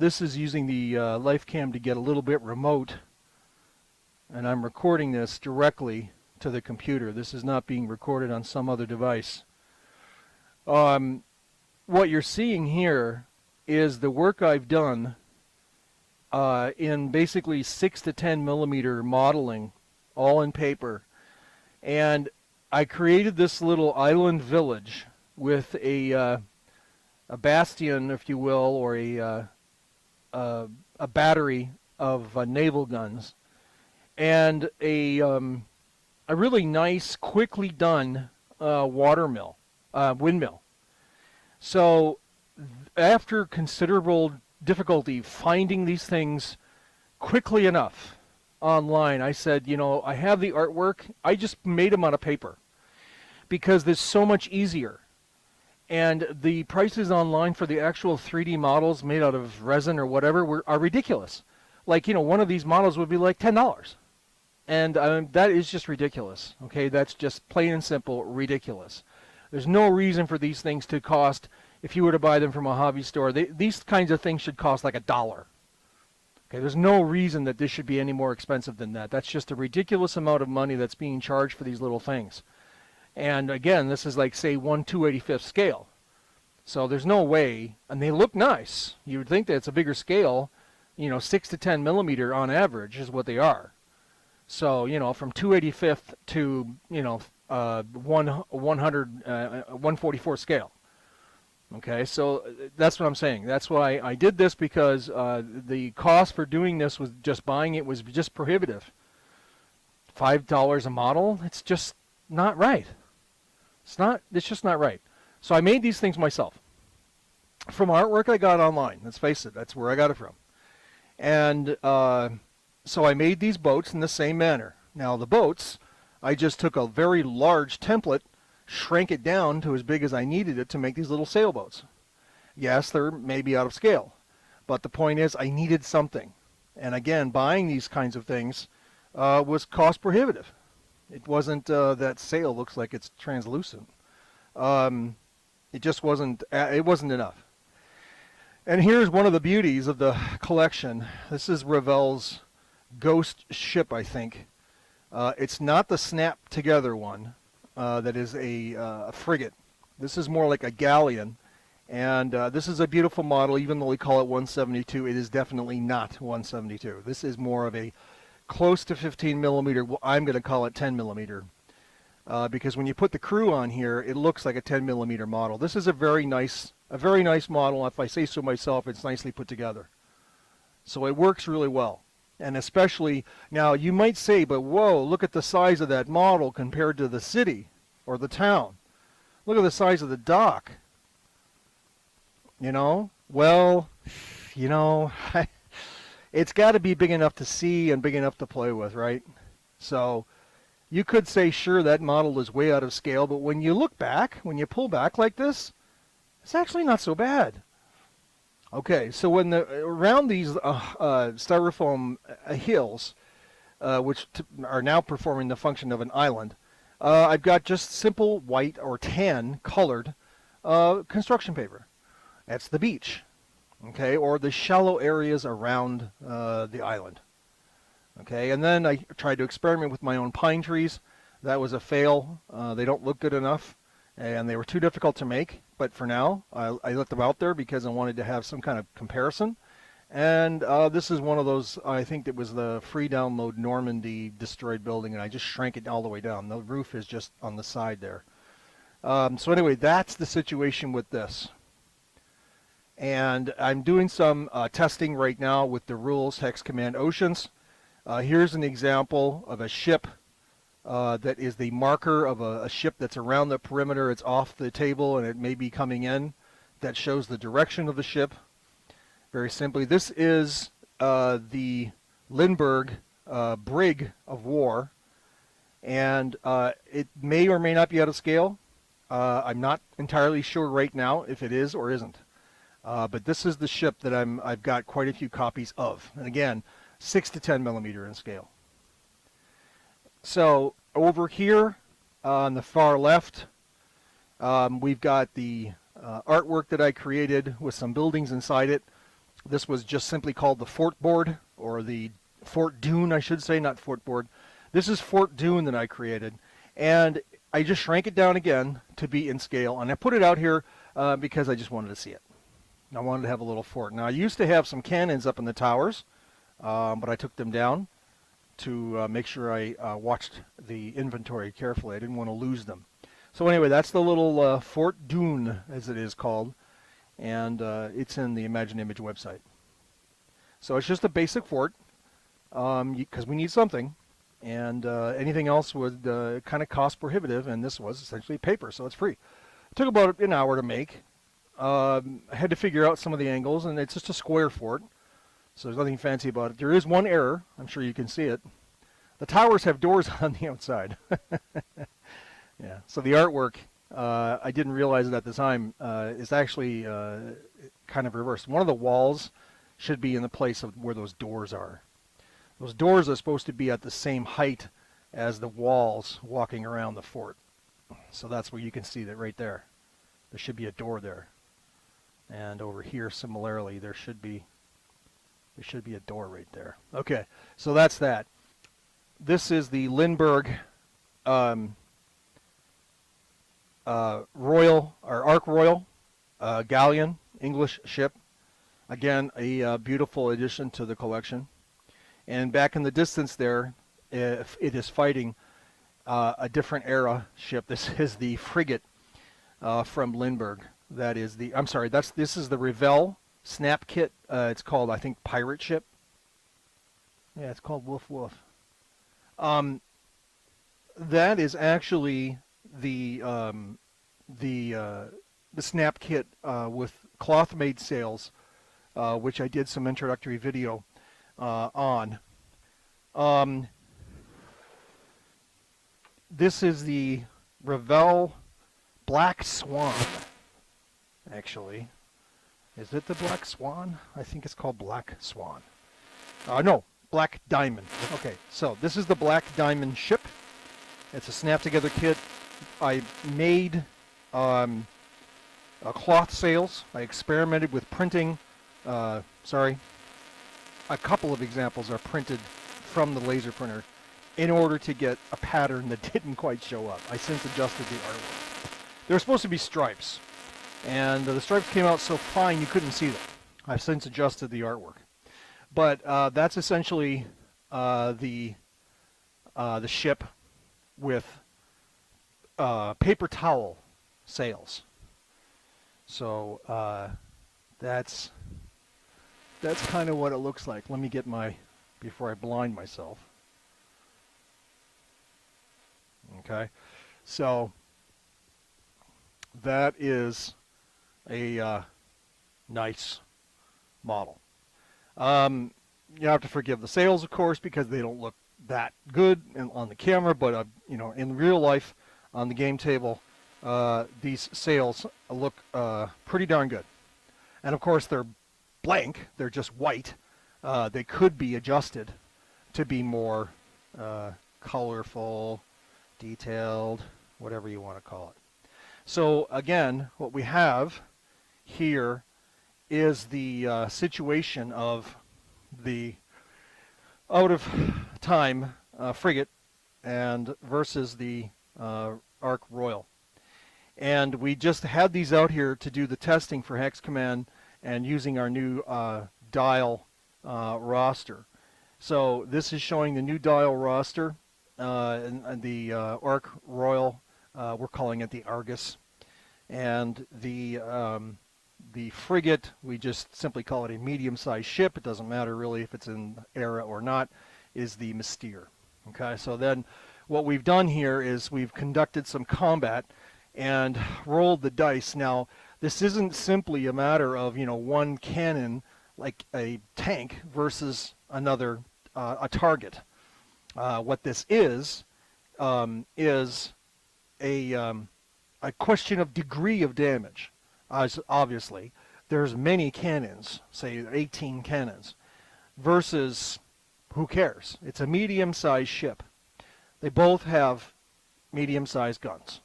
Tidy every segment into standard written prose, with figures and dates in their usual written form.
this is using the LifeCam to get a little bit remote, and I'm recording this directly to the computer. This is not being recorded on some other device. What you're seeing here is the work I've done in basically 6 to 10 millimeter modeling, all in paper. And I created this little island village with a bastion, if you will, or a battery of naval guns, and a really nice, quickly done windmill. So after considerable difficulty finding these things quickly enough online, I said, you know, I have the artwork. I just made them out of paper because it's so much easier. And the prices online for the actual 3D models made out of resin or whatever are ridiculous. Like, you know, one of these models would be like $10. And that is just ridiculous. Okay, that's just plain and simple ridiculous. There's no reason for these things to cost, if you were to buy them from a hobby store, these kinds of things should cost like $1. Okay, there's no reason that this should be any more expensive than that. That's just a ridiculous amount of money that's being charged for these little things. And again, this is like, say, 1/285th scale. So there's no way, and they look nice. You would think that it's a bigger scale, you know, 6 to 10 millimeter on average is what they are. So, you know, from 2/85th to, you know, 144 scale. Okay, so that's what I'm saying. That's why I did this, because the cost for doing this was just buying it was just prohibitive. $5 a model, it's just not right. It's just not right. So I made these things myself from artwork I got online. Let's face it, that's where I got it from. And so I made these boats in the same manner. Now the boats, I just took a very large template, shrank it down to as big as I needed it to make these little sailboats. Yes, they're maybe out of scale, but the point is I needed something. And again, buying these kinds of things was cost prohibitive. It wasn't that sail looks like it's translucent. It just wasn't enough. And here's one of the beauties of the collection. This is Revell's Ghost ship, I think. It's not the snap together one. That is a frigate. This is more like a galleon, and this is a beautiful model. Even though we call it 172, it is definitely not 172. This is more of a close to 15 millimeter. Well, I'm going to call it 10 millimeter, because when you put the crew on here, it looks like a 10 millimeter model. This is a very nice model. If I say so myself, it's nicely put together. So it works really well. And especially, now you might say, but whoa, look at the size of that model compared to the city or the town. Look at the size of the dock. You know, well, you know, it's got to be big enough to see and big enough to play with, right? So you could say, sure, that model is way out of scale, but when you look back, when you pull back like this, it's actually not so bad. Okay, so when around these styrofoam hills, which are now performing the function of an island, I've got just simple white or tan colored construction paper. That's the beach, okay, or the shallow areas around the island. Okay, and then I tried to experiment with my own pine trees. That was a fail. They don't look good enough, and they were too difficult to make. But for now, I let them out there because I wanted to have some kind of comparison. And this is one of those, I think it was the free download Normandy destroyed building, and I just shrank it all the way down. The roof is just on the side there. So anyway, that's the situation with this. And I'm doing some testing right now with the rules Hex Command Oceans. Here's an example of a ship that is the marker of a ship that's around the perimeter. It's off the table and it may be coming in. That shows the direction of the ship. Very simply, this is the Lindbergh brig of war, and it may or may not be out of scale. I'm not entirely sure right now if it is or isn't. But this is the ship that I've got quite a few copies of. And again, 6 to 10 millimeter in scale. So over here on the far left, we've got the artwork that I created with some buildings inside it. This was just simply called the Fort Board, or the Fort Dune, I should say, not Fort Board. This is Fort Dune that I created, and I just shrank it down again to be in scale, and I put it out here because I just wanted to see it. I wanted to have a little fort. Now, I used to have some cannons up in the towers, but I took them down to make sure I watched the inventory carefully. I didn't want to lose them. So anyway, that's the little Fort Dune, as it is called, and it's in the Imagine Image website. So it's just a basic fort, because we need something, and anything else would kind of cost prohibitive, and this was essentially paper, so it's free. It took about an hour to make. I had to figure out some of the angles, and it's just a square fort, so there's nothing fancy about it. There is one error. I'm sure you can see it. The towers have doors on the outside. Yeah. So the artwork, I didn't realize it at the time, is actually kind of reversed. One of the walls should be in the place of where those doors are. Those doors are supposed to be at the same height as the walls walking around the fort. So that's where you can see that right there. There should be a door there. And over here, similarly, there should be a door right there. Okay, so that's that. This is the Lindbergh Royal, or Ark Royal galleon, English ship. Again, a beautiful addition to the collection. And back in the distance there, if it is fighting a different era ship. This is the frigate from Lindbergh. That is the, I'm sorry, this is the Revell snap kit. It's called, I think, Pirate Ship. Yeah, it's called Woof Woof. That is actually the snap kit with cloth-made sails, which I did some introductory video on. This is the Revell Black Swan, actually. Is it the Black Swan? I think it's called Black Swan. No, Black Diamond. Okay, so this is the Black Diamond ship. It's a snap-together kit. I made cloth sails. I experimented with printing. Sorry, a couple of examples are printed from the laser printer in order to get a pattern that didn't quite show up. I since adjusted the artwork. There were supposed to be stripes, and the stripes came out so fine you couldn't see them. I've since adjusted the artwork. But that's essentially the ship with paper towel sails. So that's kind of what it looks like. Let me get before I blind myself. Okay, so that is a nice model. You have to forgive the sails, of course, because they don't look that good on the camera, but in real life, on the game table, these sails look pretty darn good. And of course, they're blank; they're just white. They could be adjusted to be more colorful, detailed, whatever you want to call it. So again, what we have here is the situation of the out-of-time frigate and versus the Ark Royal. And we just had these out here to do the testing for Hex Command and using our new dial roster. So this is showing the new dial roster, and the Ark Royal, we're calling it the Argus. And the frigate, we just simply call it a medium-sized ship. It doesn't matter really if it's in era or not, is the Mystere. Okay, so then what we've done here is we've conducted some combat and rolled the dice. Now, this isn't simply a matter of, one cannon like a tank versus another, a target. What this is a question of degree of damage. Obviously, there's many cannons, say 18 cannons, versus who cares? It's a medium-sized ship. They both have medium-sized guns,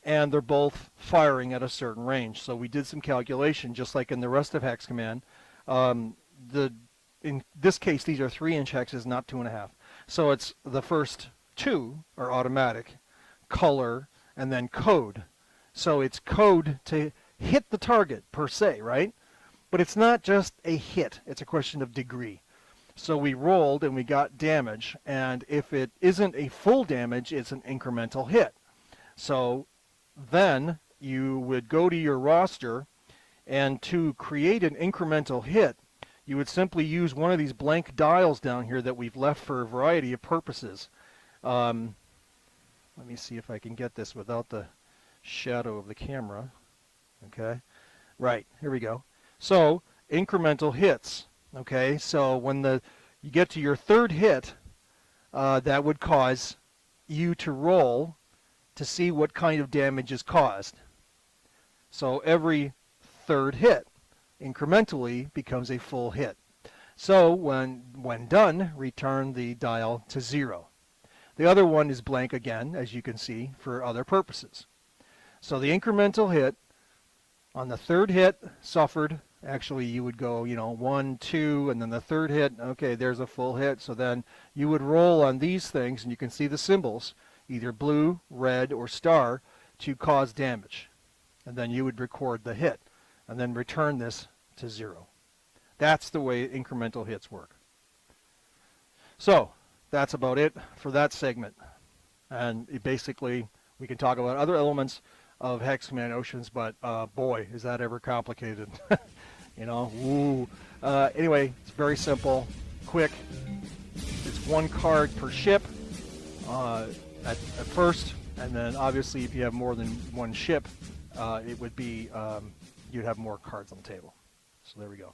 and they're both firing at a certain range. So we did some calculation, just like in the rest of Hex Command. In this case, these are 3-inch hexes, not 2.5. So it's the first two are automatic, color, and then code. So it's code to hit the target per se, right? But it's not just a hit. It's a question of degree. So we rolled and we got damage, and if it isn't a full damage, it's an incremental hit. So then you would go to your roster, and to create an incremental hit, you would simply use one of these blank dials down here that we've left for a variety of purposes. Let me see if I can get this without the shadow of the camera. Okay, right, here we go. So incremental hits. Okay, so when you get to your third hit, that would cause you to roll to see what kind of damage is caused. So every third hit incrementally becomes a full hit. So when done, return the dial to 0. The other one is blank again, as you can see, for other purposes. So the incremental hit on the third hit suffered. Actually, you would go, 1, 2, and then the third hit, okay, there's a full hit. So then you would roll on these things, and you can see the symbols, either blue, red, or star, to cause damage. And then you would record the hit, and then return this to 0. That's the way incremental hits work. So that's about it for that segment. And basically, we can talk about other elements of Hex Command Oceans, but boy, is that ever complicated. Anyway, it's very simple, quick. It's one card per ship at first, and then obviously if you have more than one ship, it would be you'd have more cards on the table. So there we go.